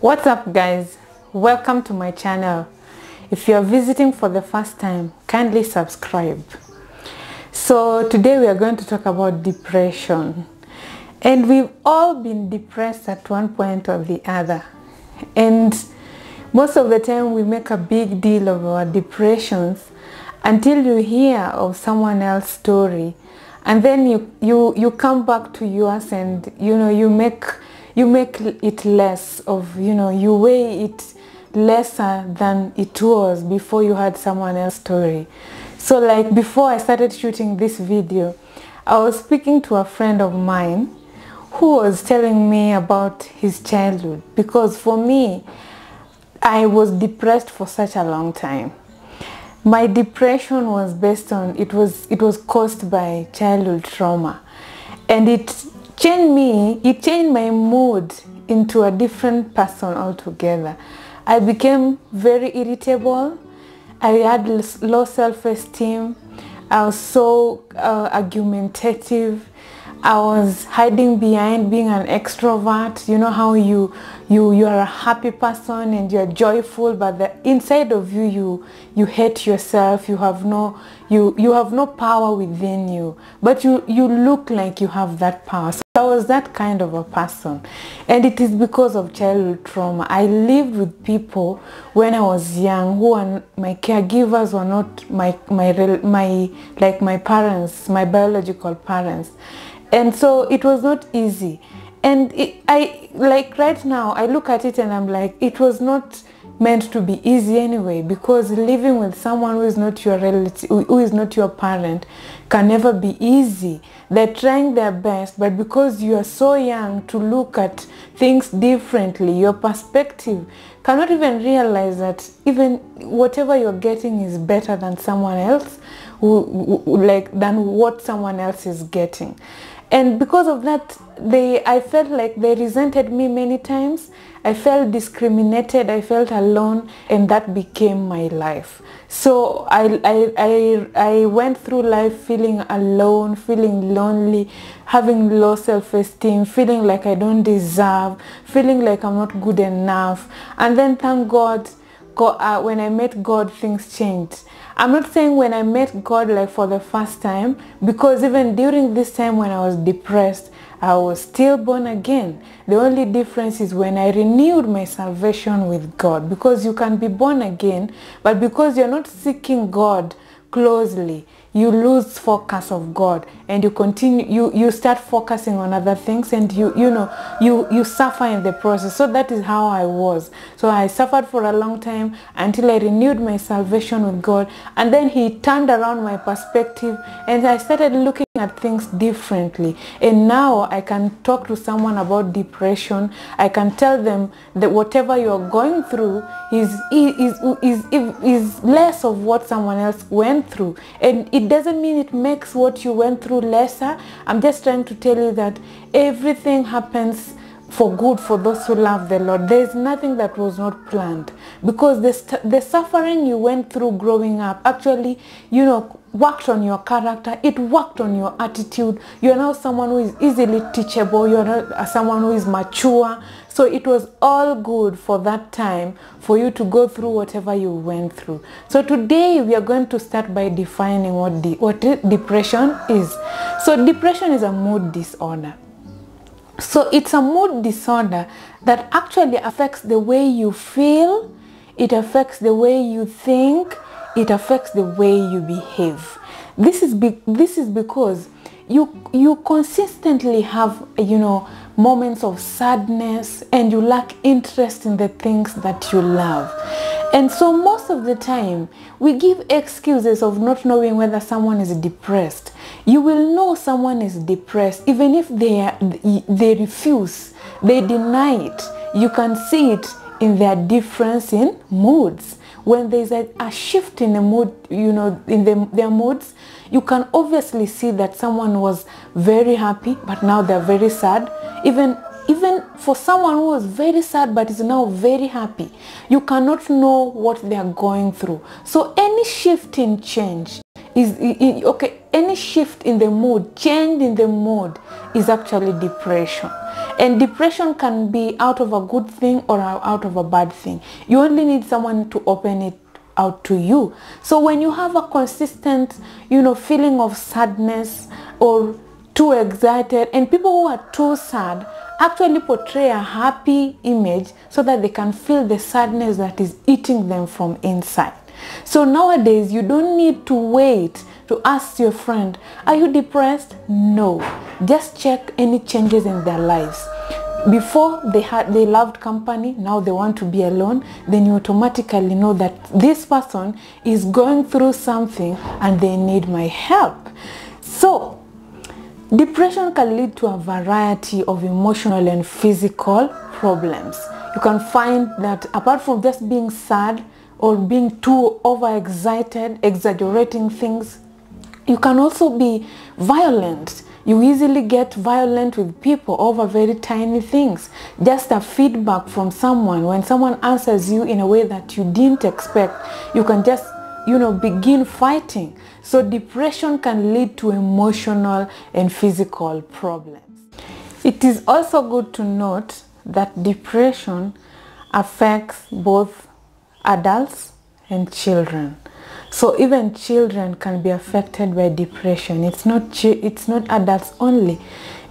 What's up, guys? Welcome to my channel. If you are visiting for the first time, kindly subscribe. So today we are going to talk about depression, and we've all been depressed at one point or the other, and most of the time we make a big deal of our depressions until you hear of someone else's story, and then you come back to yours, and you make it less of, you weigh it lesser than it was before you had someone else's story. So like before I started shooting this video, I was speaking to a friend of mine who was telling me about his childhood, because for me, I was depressed for such a long time. My depression was based on, it was caused by childhood trauma, and it changed my mood into a different person altogether. I became very irritable. I had low self-esteem. I was so argumentative. I was hiding behind being an extrovert. You know how you are a happy person and you're joyful, but the inside of you hate yourself. You have no power within you, but you look like you have that power. So I was that kind of a person, and it is because of childhood trauma. I lived with people when I was young who are my caregivers, were not my parents, my biological parents. And so it was not easy. And right now, I look at it and I'm like, it was not meant to be easy anyway, because living with someone who is not your relative, who is not your parent, can never be easy. They're trying their best, but because you are so young to look at things differently, your perspective cannot even realize that even whatever you're getting is better than someone else, than what someone else is getting. And because of that, I felt like they resented me many times. I felt discriminated, I felt alone, and that became my life. So I went through life feeling alone, feeling lonely, having low self-esteem, feeling like I don't deserve, feeling like I'm not good enough. And then thank God, when I met God, things changed. I'm not saying when I met God like for the first time, because even during this time when I was depressed, I was still born again. The only difference is when I renewed my salvation with God, because you can be born again, but because you're not seeking God closely, you lose focus of God, and you start focusing on other things, and you suffer in the process. So that is how I was. So I suffered for a long time until I renewed my salvation with God, and then He turned around my perspective, and I started looking at things differently. And now I can talk to someone about depression. I can tell them that whatever you're going through is less of what someone else went through, and it doesn't mean it makes what you went through lesser. I'm just trying to tell you that everything happens for good for those who love the Lord. There is nothing that was not planned, because the suffering you went through growing up actually, worked on your character. It worked on your attitude. You're now someone who is easily teachable. You're not someone who is mature. So it was all good for that time for you to go through whatever you went through. So today we are going to start by defining what depression is. So depression is a mood disorder. So it's a mood disorder that actually affects the way you feel, it affects the way you think, it affects the way you behave. This is because you consistently have, moments of sadness, and you lack interest in the things that you love. And so most of the time, we give excuses of not knowing whether someone is depressed. You will know someone is depressed even if they refuse, they deny it. You can see it in their difference in moods. When there's a shift in the mood, in their moods, you can obviously see that someone was very happy, but now they're very sad. Even for someone who was very sad but is now very happy, you cannot know what they are going through. So any shift in change any shift in the mood, change in the mood, is actually depression. And depression can be out of a good thing or out of a bad thing. You only need someone to open it out to you. So when you have a consistent, feeling of sadness or too excited, and people who are too sad actually portray a happy image so that they can feel the sadness that is eating them from inside. So nowadays, you don't need to wait to ask your friend, are you depressed? No. Just check any changes in their lives. Before they loved company, now they want to be alone, then you automatically know that this person is going through something and they need my help. So depression can lead to a variety of emotional and physical problems. You can find that apart from just being sad or being too overexcited, exaggerating things, you can also be violent. You easily get violent with people over very tiny things. Just a feedback from someone, when someone answers you in a way that you didn't expect, you can just, begin fighting. So depression can lead to emotional and physical problems. It is also good to note that depression affects both adults and children. So even children can be affected by depression. It's not adults only,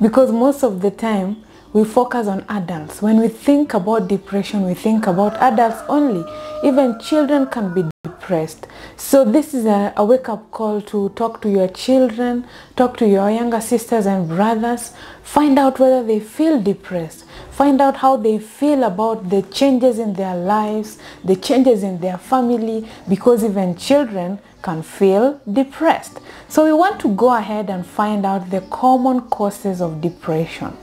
because most of the time we focus on adults. When we think about depression, we think about adults only. Even children can be depressed. So this is a wake-up call to talk to your children, talk to your younger sisters and brothers, find out whether they feel depressed, find out how they feel about the changes in their lives, the changes in their family, because even children can feel depressed. So we want to go ahead and find out the common causes of depression.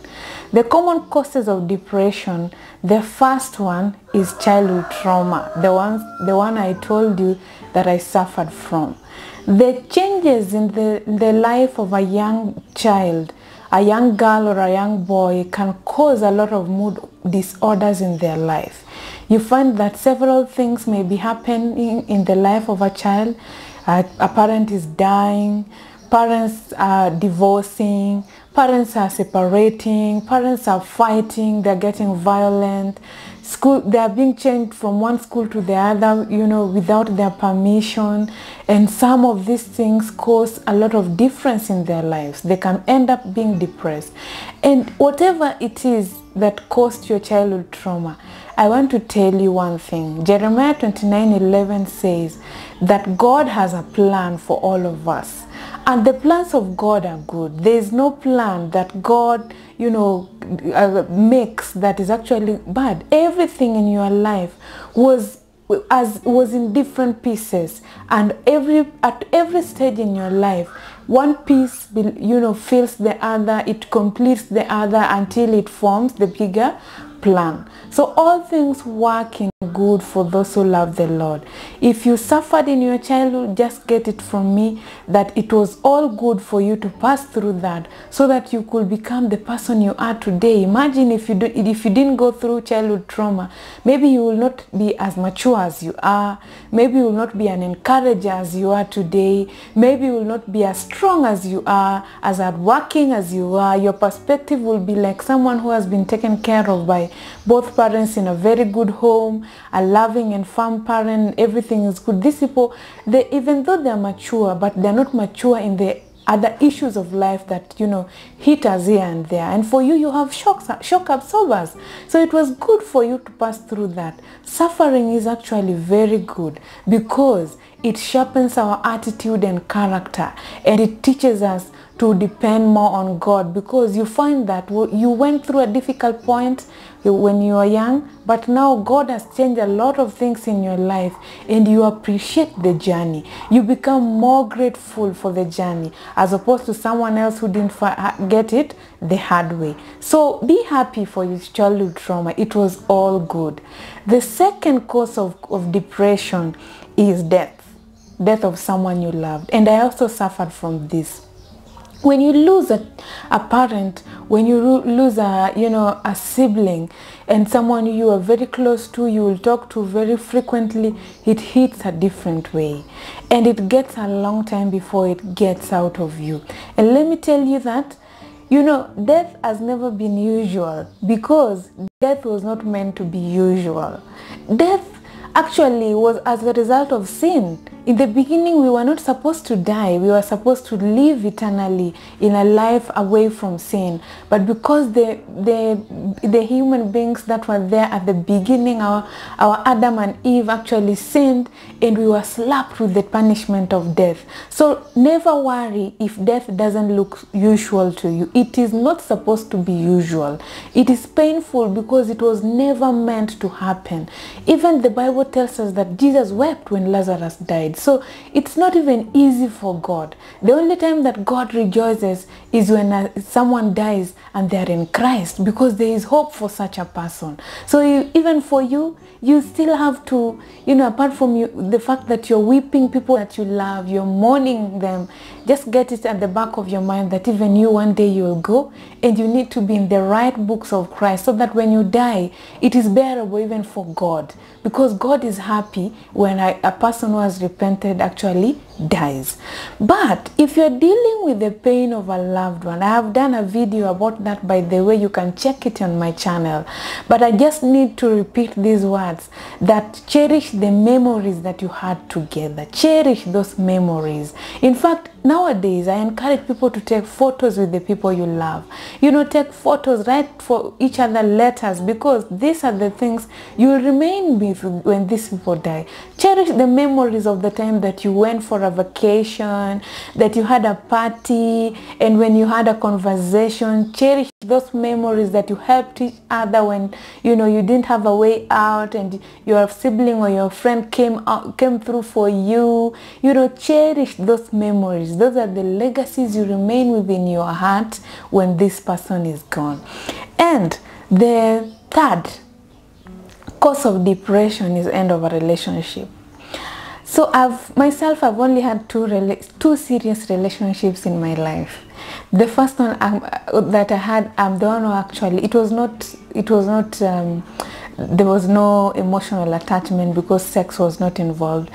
The common causes of depression, the first one is childhood trauma, the one I told you that I suffered from. The changes in the life of a young child, a young girl or a young boy, can cause a lot of mood disorders in their life. You find that several things may be happening in the life of a child. A parent is dying, parents are divorcing, parents are separating, parents are fighting, they're getting violent. They are being changed from one school to the other, without their permission. And some of these things cause a lot of difference in their lives. They can end up being depressed. And whatever it is that caused your childhood trauma, I want to tell you one thing. Jeremiah 29:11 says that God has a plan for all of us. And the plans of God are good. There is no plan that God, makes that is actually bad. Everything in your life was in different pieces, and at every stage in your life, one piece fills the other, it completes the other until it forms the bigger plan. So all things work in good for those who love the Lord. If you suffered in your childhood, just get it from me that it was all good for you to pass through that so that you could become the person you are today. Imagine if you didn't go through childhood trauma, maybe you will not be as mature as you are, maybe you will not be an encourager as you are today, maybe you will not be as strong as you are, as hardworking as you are. Your perspective will be like someone who has been taken care of by both parents in a very good home, a loving and firm parent, everything is good. These people, even though they are mature, but they're not mature in the other issues of life that, hit us here and there. And for you, you have shock absorbers. So it was good for you to pass through that. Suffering is actually very good because it sharpens our attitude and character, and it teaches us to depend more on God, because you find that you went through a difficult point when you were young, but now God has changed a lot of things in your life and you appreciate the journey. You become more grateful for the journey as opposed to someone else who didn't get it the hard way. So be happy for your childhood trauma. It was all good. The second cause of depression is death of someone you loved. And I also suffered from this. When you lose a parent, when you lose a sibling and someone you are very close to, you will talk to very frequently, it hits a different way. And it gets a long time before it gets out of you. And let me tell you that You know, death has never been usual because death was not meant to be usual. Death actually was as a result of sin. In the beginning, we were not supposed to die. We were supposed to live eternally in a life away from sin. But because the human beings that were there at the beginning, our Adam and Eve actually sinned, and we were slapped with the punishment of death. So never worry if death doesn't look usual to you. It is not supposed to be usual. It is painful because it was never meant to happen. Even the Bible tells us that Jesus wept when Lazarus died. So it's not even easy for God. The only time that God rejoices is when someone dies and they are in Christ, because there is hope for such a person. So even for you, you still have to, you know, apart from the fact that you're weeping people that you love, you're mourning them, just get it at the back of your mind that even you, one day you will go, and you need to be in the right books of Christ so that when you die, it is bearable even for God, because God is happy when a person who has repented actually dies. But if you're dealing with the pain of a loved one, I have done a video about that, by the way. You can check it on my channel, but I just need to repeat these words, that cherish the memories that you had together. Cherish those memories. In fact, nowadays I encourage people to take photos with the people you love. You know, take photos, write for each other letters, because these are the things you will remain with when these people die. Cherish the memories of the time that you went for a vacation, that you had a party, and when you had a conversation. Cherish those memories that you helped each other when, you know, you didn't have a way out and your sibling or your friend came through for you. You know, cherish those memories. Those are the legacies you remain within your heart when this person is gone. And the third cause of depression is end of a relationship. So I've only had two serious relationships in my life. The first one that I had, the one who actually, there was no emotional attachment because sex was not involved.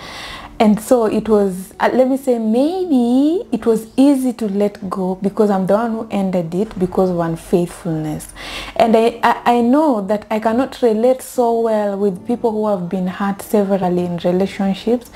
And so it was, let me say, maybe it was easy to let go because I'm the one who ended it because of unfaithfulness. And I know that I cannot relate so well with people who have been hurt severally in relationships,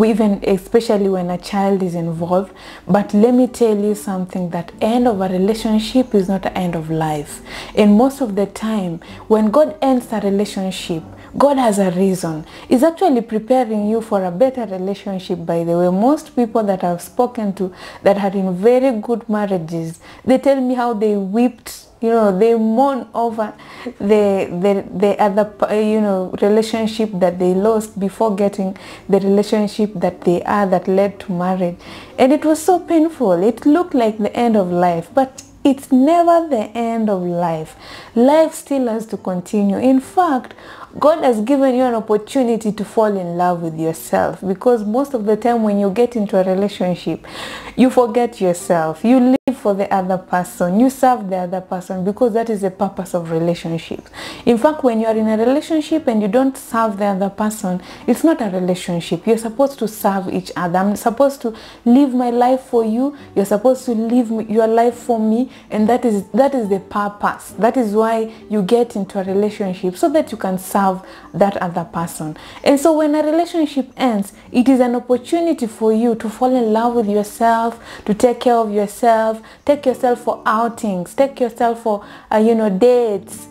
even especially when a child is involved. But let me tell you something, that end of a relationship is not the end of life. And most of the time, when God ends a relationship, God has a reason. He's actually preparing you for a better relationship, by the way. Most people that I've spoken to that had in very good marriages, they tell me how they wept, you know, they mourn over the other, you know, relationship that they lost before getting the relationship that they are, that led to marriage. And it was so painful. It looked like the end of life, but it's never the end of life. Life still has to continue. In fact, God has given you an opportunity to fall in love with yourself, because most of the time when you get into a relationship, you forget yourself. You live for the other person. You serve the other person, because that is the purpose of relationships. In fact, when you are in a relationship and you don't serve the other person, it's not a relationship. You're supposed to serve each other. I'm supposed to live my life for you. You're supposed to live your life for me. And that is the purpose. That is why you get into a relationship, so that you can serve that other person. And so when a relationship ends, it is an opportunity for you to fall in love with yourself, to take care of yourself, take yourself for outings, take yourself for you know, dates,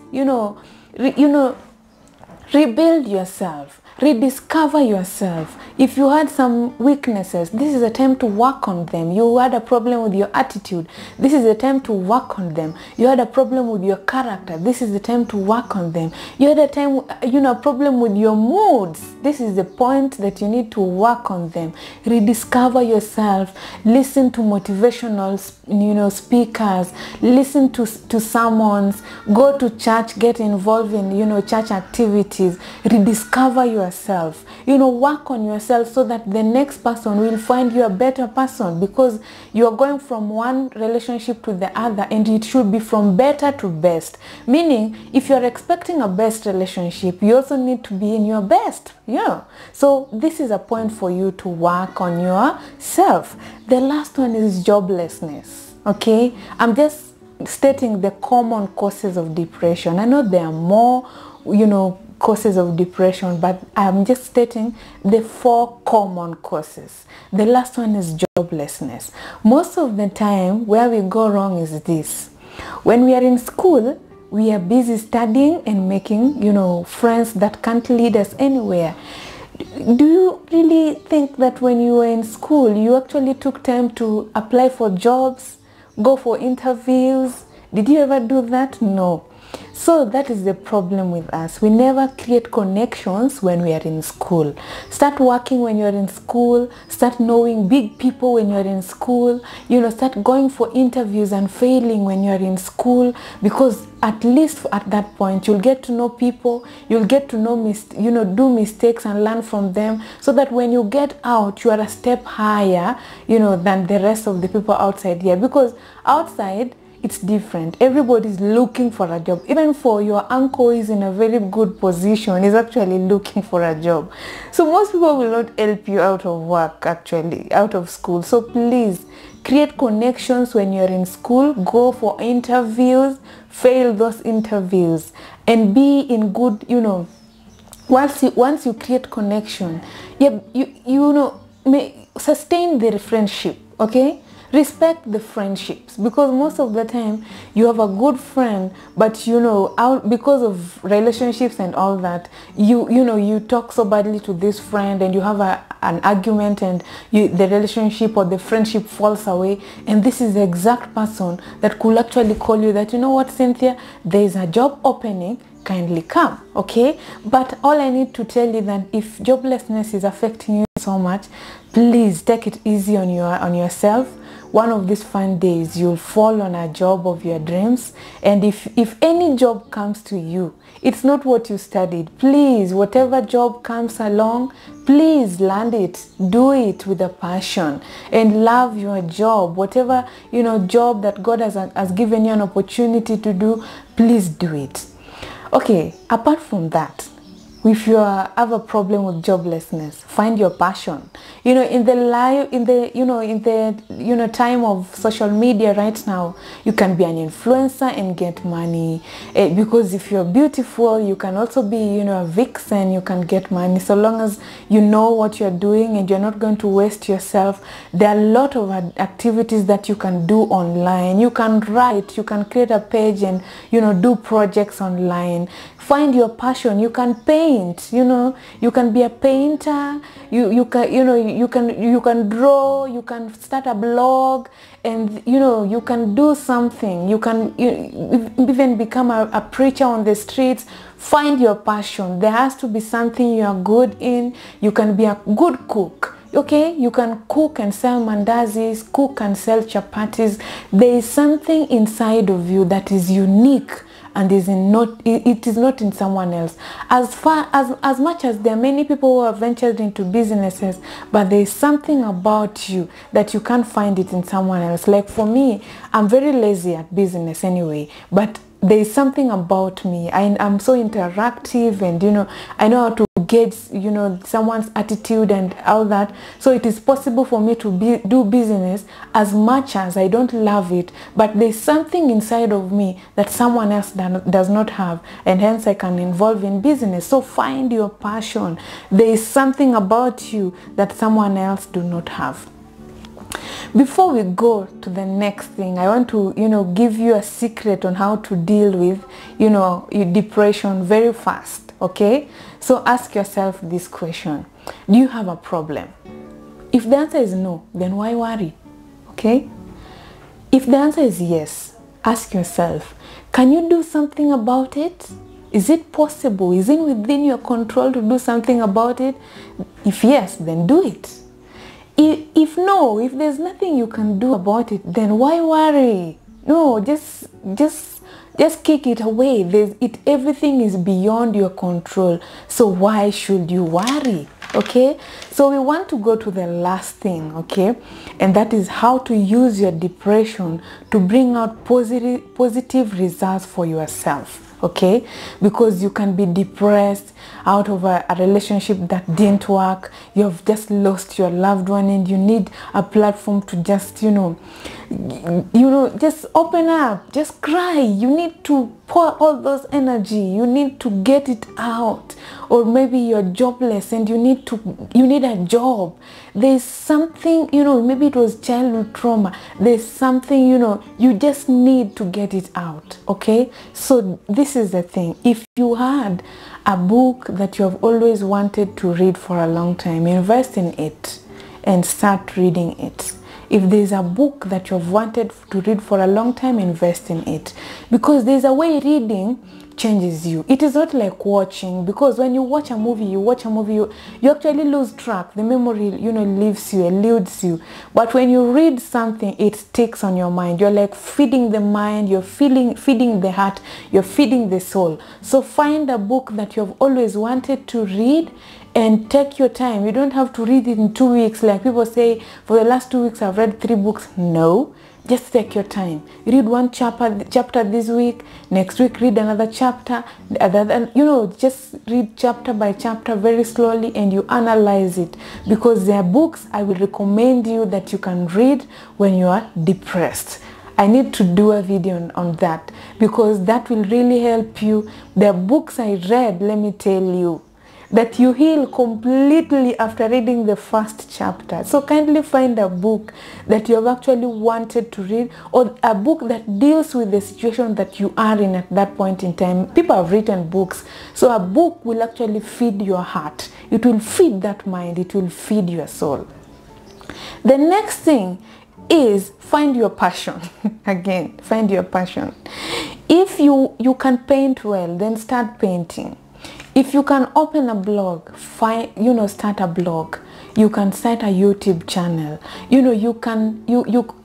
rebuild yourself, rediscover yourself. If you had some weaknesses, this is a time to work on them. You had a problem with your attitude, this is the time to work on them. You had a problem with your character, this is the time to work on them. You had a time, you know, a problem with your moods, this is the point that you need to work on them. Rediscover yourself. Listen to motivational, you know, speakers. Listen to sermons. Go to church. Get involved in, you know, church activities. Rediscover yourself. You know, work on yourself so that the next person will find you a better person, because you are going from one relationship to the other, and it should be from better to best. Meaning, if you are expecting a best relationship, you also need to be in your best. Yeah. So this is a point for you to work on yourself. The last one is joblessness. Okay, I'm just stating the common causes of depression. I know there are more, causes of depression, but I'm just stating the 4 common causes. The last one is joblessness. Most of the time, where we go wrong is this. When we are in school, we are busy studying and making, friends that can't lead us anywhere. Do you really think that when you were in school, you actually took time to apply for jobs, go for interviews? Did you ever do that? No. So that is the problem with us. We never create connections when we are in school. Start working when you're in school. Start knowing big people when you're in school. Start going for interviews and failing when you're in school, because at least at that point you'll get to know people. You'll get to know do mistakes and learn from them, so that when you get out, you are a step higher, than the rest of the people outside here. Because outside, it's different. Everybody's looking for a job. Even for your uncle is in a very good position, is actually looking for a job. So most people will not help you out of work, actually, out of school. So please create connections when you're in school. Go for interviews, fail those interviews, and be in good, once you create connection, sustain the friendship, okay? Respect the friendships, because most of the time you have a good friend, but because of relationships and all that, you talk so badly to this friend, and you have an argument, and the relationship or the friendship falls away. And this is the exact person that could actually call you that, what, Cynthia, there is a job opening, kindly come, okay? But all I need to tell you that if joblessness is affecting you so much, please take it easy on yourself. One of these fun days, you'll fall on a job of your dreams. And if any job comes to you, it's not what you studied. Please, whatever job comes along, please land it. Do it with a passion and love your job. Whatever, job that God has given you an opportunity to do, please do it. Okay, apart from that, if you have a problem with joblessness, find your passion. In the time of social media right now, you can be an influencer and get money. Because if you're beautiful, you can also be, a vixen. You can get money, so long as you know what you're doing and you're not going to waste yourself. There are a lot of activities that you can do online. You can write, you can create a page and, do projects online. Find your passion. You can paint, you can be a painter, you can draw, you can start a blog, and you can do something. You can even become a preacher on the streets. Find your passion. There has to be something you are good in. You can be a good cook. Okay, you can cook and sell mandazis, cook and sell chapatis. There is something inside of you that is unique, and it is not in someone else. As much as there are many people who have ventured into businesses, but there is something about you that you can't find it in someone else. Like for me, I'm very lazy at business anyway, but there is something about me. I'm so interactive, and I know how to gauge someone's attitude and all that. So it is possible for me to do business as much as I don't love it, but there's something inside of me that someone else does not have, and hence I can involve in business. So find your passion. There is something about you that someone else do not have. Before we go to the next thing, I want to give you a secret on how to deal with depression very fast. Okay, so ask yourself this question: do you have a problem? If the answer is no, then why worry? Okay, if the answer is yes, ask yourself, can you do something about it? Is it possible? Is it within your control to do something about it? If yes, then do it. If no, if there's nothing you can do about it, then why worry? No, just kick it away. Everything is beyond your control. So why should you worry? Okay, so we want to go to the last thing, okay, and that is how to use your depression to bring out positive results for yourself. Okay, because you can be depressed out of a relationship that didn't work. You've just lost your loved one, and you need a platform to just you know, just open up, just cry. You need to pour all those energy, you need to get it out. Or maybe you're jobless and you need a job. There's something, you know, maybe it was childhood trauma. There's something, you know, you just need to get it out. Okay, so this is the thing. If you had a book that you have always wanted to read for a long time, invest in it and start reading it. If there's a book that you've wanted to read for a long time, invest in it. Because there's a way reading changes you. It is not like watching, because when you watch a movie, you actually lose track. The memory, you know, leaves you, eludes you. But when you read something, it sticks on your mind. You're like feeding the mind, you're feeding the heart, you're feeding the soul. So find a book that you've always wanted to read and take your time. You don't have to read it in 2 weeks. Like people say, for the last 2 weeks I've read 3 books. No, just take your time. Read one chapter this week, next week read another chapter, you know, just read chapter by chapter very slowly, and you analyze it. Because there are books I will recommend you that you can read when you are depressed. I need to do a video on that, because that will really help you. There are books I read, let me tell you, that you heal completely after reading the first chapter. So kindly find a book that you have actually wanted to read, or a book that deals with the situation that you are in at that point in time. People have written books, so a book will actually feed your heart. It will feed that mind, it will feed your soul. The next thing is find your passion. Again, find your passion. If you can paint well, then start painting. If you can open a blog, start a blog. You can start a YouTube channel. You know, you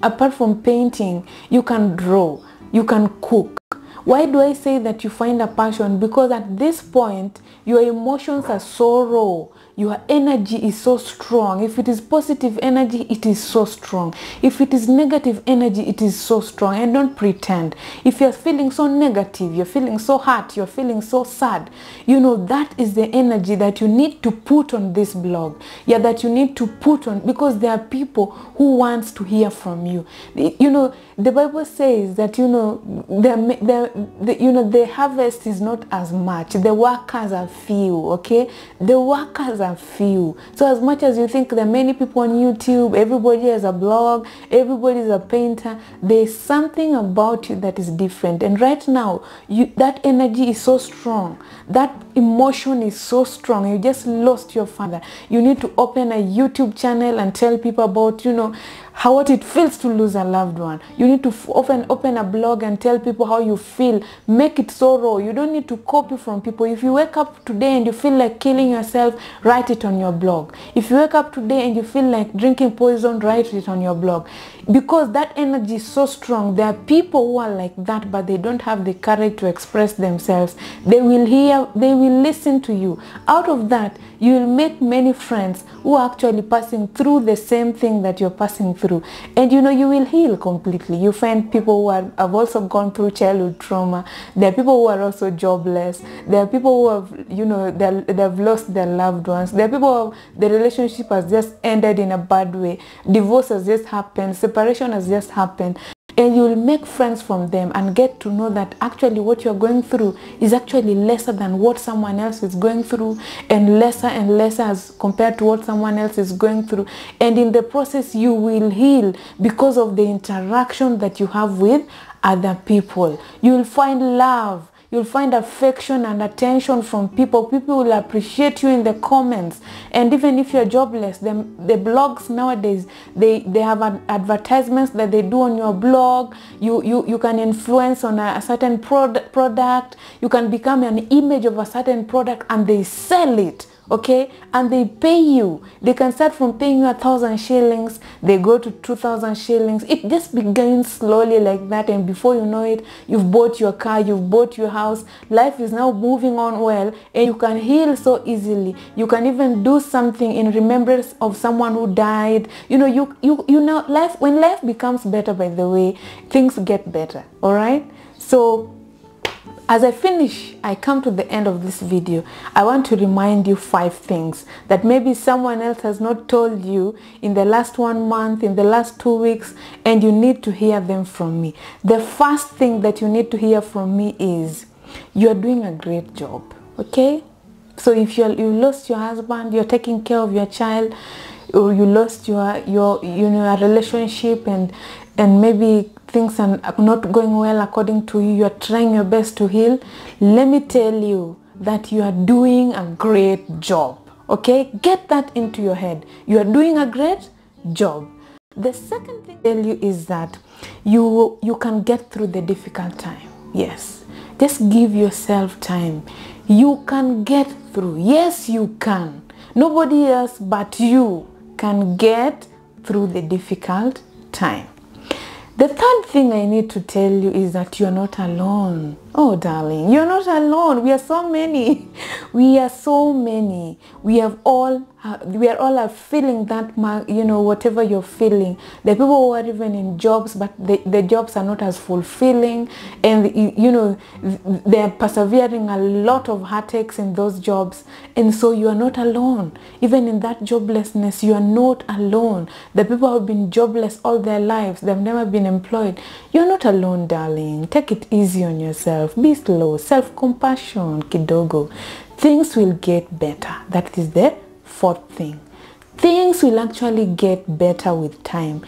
apart from painting, you can draw, you can cook. Why do I say that you find a passion? Because at this point, your emotions are so raw. Your energy is so strong. If it is positive energy, it is so strong. If it is negative energy, it is so strong. And don't pretend. If you're feeling so negative, you're feeling so hurt, you're feeling so sad, you know, that is the energy that you need to put on this blog. Yeah, that you need to put on, because there are people who wants to hear from you. You know, the Bible says that, you know, the harvest is not as much. The workers are few, okay? The workers are few. So as much as you think there are many people on YouTube, everybody has a blog, everybody is a painter, there's something about you that is different. And right now, that energy is so strong. That emotion is so strong. You just lost your father. You need to open a YouTube channel and tell people about, you know, what it feels to lose a loved one. You need to open a blog and tell people how you feel. Make it so raw. You don't need to copy from people. If you wake up today and you feel like killing yourself, write it on your blog. If you wake up today and you feel like drinking poison, write it on your blog. Because that energy is so strong. There are people who are like that, but they don't have the courage to express themselves. They will hear, they will listen to you. Out of that, you will make many friends who are actually passing through the same thing that you're passing through. And you know, you will heal completely. You find people who have also gone through childhood trauma. There are people who are also jobless. There are people who have, you know, they've lost their loved ones. There are people who the relationship has just ended in a bad way. Divorce has just happened. Separation has just happened. And you will make friends from them and get to know that actually what you're going through is actually lesser than what someone else is going through, and lesser as compared to what someone else is going through. And in the process, you will heal because of the interaction that you have with other people. You will find love. You'll find affection and attention from people. People will appreciate you in the comments. And even if you're jobless, the blogs nowadays, they have advertisements that they do on your blog. You can influence on a certain product. You can become an image of a certain product, and they sell it. Okay, and they pay you. They can start from paying you 1,000 shillings, they go to 2,000 shillings. It just begins slowly like that, and before you know it, you've bought your car, you've bought your house. Life is now moving on well, and you can heal so easily. You can even do something in remembrance of someone who died. You know, you know, when life becomes better, by the way, things get better. All right, so As I finish, I come to the end of this video, I want to remind you 5 things that maybe someone else has not told you in the last 1 month, in the last 2 weeks, and you need to hear them from me. The first thing that you need to hear from me is you are doing a great job, okay? So if you lost your husband, you're taking care of your child, or you lost your relationship, and maybe things are not going well according to you, you're trying your best to heal, let me tell you that you are doing a great job, okay? Get that into your head. You are doing a great job. The second thing I tell you is that you can get through the difficult time. Yes, just give yourself time. You can get through. Yes, you can. Nobody else but you can get through the difficult time. The third thing I need to tell you is that you're not alone. Oh, darling, you're not alone. We are so many. We are so many. We are all feeling that, whatever you're feeling. The people who are even in jobs, but the jobs are not as fulfilling, and they're persevering a lot of heartaches in those jobs, and so you are not alone. Even in that joblessness, you are not alone. The people who have been jobless all their lives, they've never been employed. You're not alone, darling. Take it easy on yourself. Be slow. Self-compassion, kidogo. Things will get better. That is the fourth thing. Things will actually get better with time.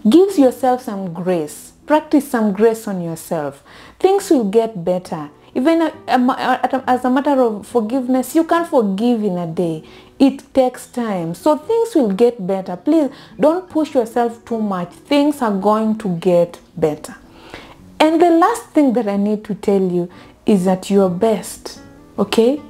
Give yourself some grace. Practice some grace on yourself. Things will get better. Even as a matter of forgiveness, you can't forgive in a day. It takes time. So things will get better. Please don't push yourself too much. Things are going to get better. And the last thing that I need to tell you is that your best, okay,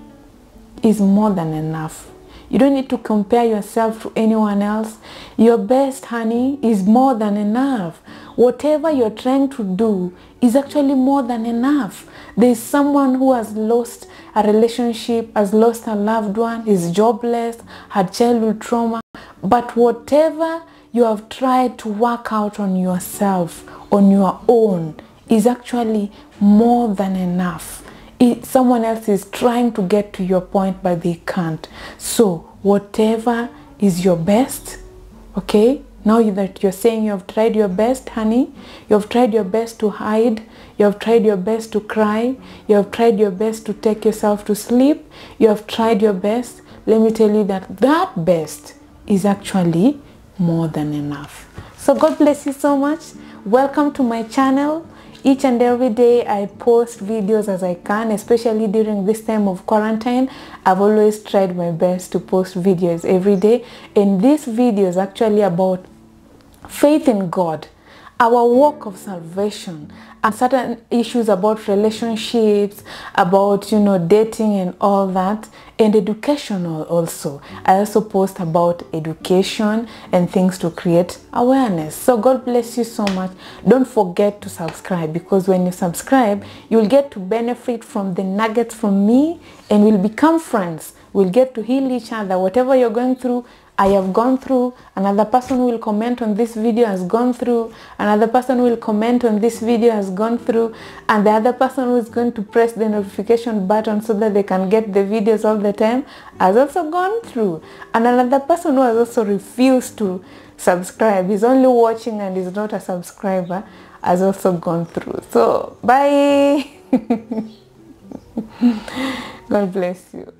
is more than enough. You don't need to compare yourself to anyone else. Your best, honey, is more than enough. Whatever you're trying to do is actually more than enough. There's someone who has lost a relationship, has lost a loved one, is jobless, had childhood trauma. But whatever you have tried to work out on yourself, on your own, is actually more than enough. Someone else is trying to get to your point, but they can't. So whatever is your best, okay? Now that you're saying you have tried your best, honey, you have tried your best to hide, you have tried your best to cry, you have tried your best to take yourself to sleep, you have tried your best, let me tell you that that best is actually more than enough. So God bless you so much. Welcome to my channel. Each and every day I post videos as I can, especially during this time of quarantine. I've always tried my best to post videos every day, and this video is actually about faith in God, our walk of salvation, and certain issues about relationships, about dating and all that, and educational also. I also post about education and things to create awareness. So God bless you so much. Don't forget to subscribe, because when you subscribe, you'll get to benefit from the nuggets from me, and we'll become friends. We'll get to heal each other. Whatever you're going through, I have gone through. Another person who will comment on this video has gone through. Another person who will comment on this video has gone through. And the other person who is going to press the notification button so that they can get the videos all the time has also gone through. And another person who has also refused to subscribe, is only watching and is not a subscriber, has also gone through. So bye. God bless you.